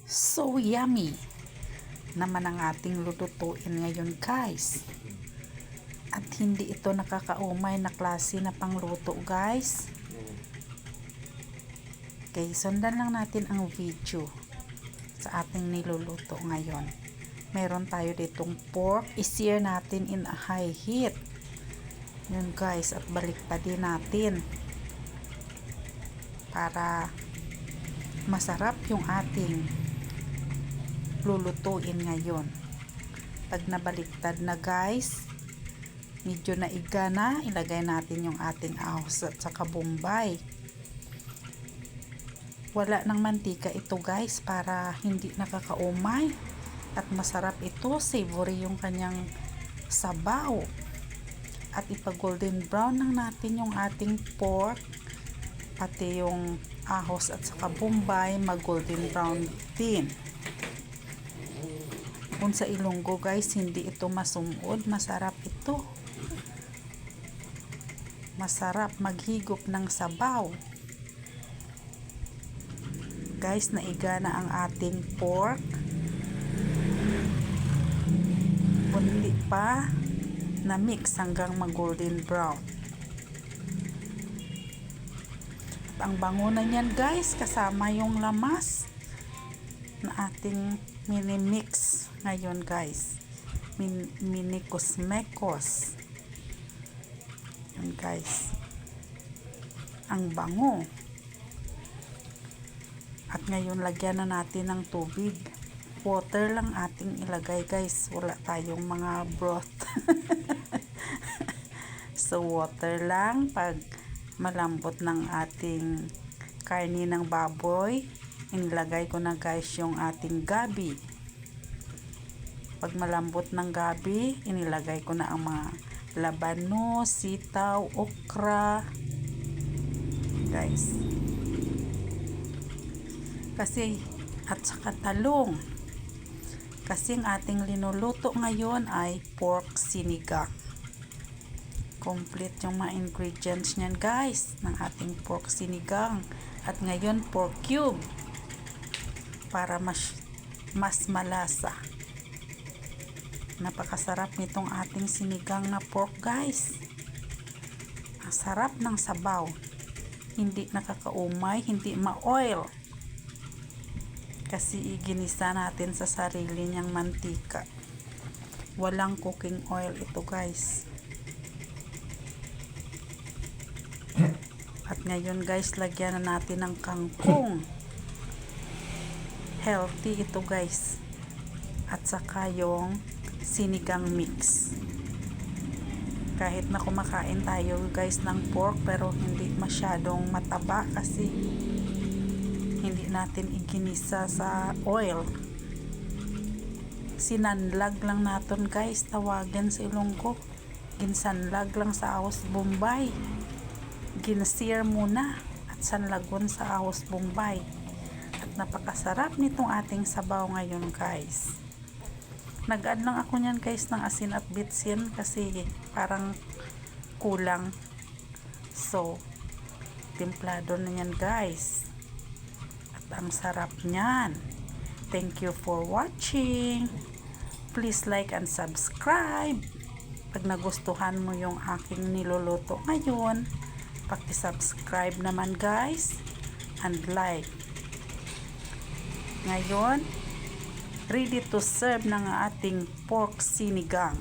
So yummy naman ang ating lulutuin ngayon, guys. At hindi ito nakakaumay na klase na pangluto, guys. Okay, sundan lang natin ang video sa ating niluluto ngayon. Meron tayo ditong pork. I-sear natin in a high heat. Yun, guys, at baliktadin natin para masarap yung ating lulutuin ngayon. Pag nabaliktad na, guys, medyo naiga na, ilagay natin yung ating ahos at saka bombay. Wala ng mantika ito, guys, para hindi nakakaumay at masarap ito. Savory yung kanyang sabaw. At ipa-golden brown lang natin yung ating pork, pati yung ahos at saka bombay mag-golden brown din. Kung sa Ilonggo, guys, hindi ito masumod, masarap ito. Masarap maghigop ng sabaw. Guys, naiga na ang ating pork. Hindi pa na mix hanggang mag-golden brown. At ang bango na niyan, guys, kasama yung lamas na ating mini mix ngayon, guys. Mini kusmekos. Yun, guys. Ang bango. At ngayon, lagyan na natin ng tubig. Water lang ating ilagay, guys. Wala tayong mga broth. So, water lang. Pag malambot ng ating karni ng baboy, inilagay ko na, guys, yung ating gabi. Pag malambot ng gabi, inilagay ko na ang mga labano, sitaw, okra, guys. Kasi, at saka talong. Kasi ang ating linuluto ngayon ay pork sinigang. Complete yung mga ingredients niyan, guys, ng ating pork sinigang. At ngayon, pork cube. Para mas malasa. Napakasarap nitong ating sinigang na pork, guys. Ang sarap ng sabaw. Hindi nakakaumay, hindi ma-oil. Kasi iginisa natin sa sarili niyang mantika. Walang cooking oil ito, guys. At ngayon, guys, lagyan na natin ng kangkong. Healthy ito, guys. At saka yung sinigang mix. Kahit na kumakain tayo, guys, ng pork, pero hindi masyadong mataba kasi hindi natin iginisa sa oil. Sinanlag lang natin, guys, tawagan sa Ilonggo. Ginsanlag lang sa ahos bombay. Ginsear muna at sanlagon sa ahos bombay. At napakasarap nitong ating sabaw ngayon, guys. Nag-add lang ako niyan, guys, ng asin at bitsin kasi parang kulang. So, timplado na yan, guys. At ang sarap niyan. Thank you for watching. Please like and subscribe. Pag nagustuhan mo yung aking niluluto ngayon, paki-subscribe naman, guys, and like. Ngayon, ready to serve ng ating pork sinigang.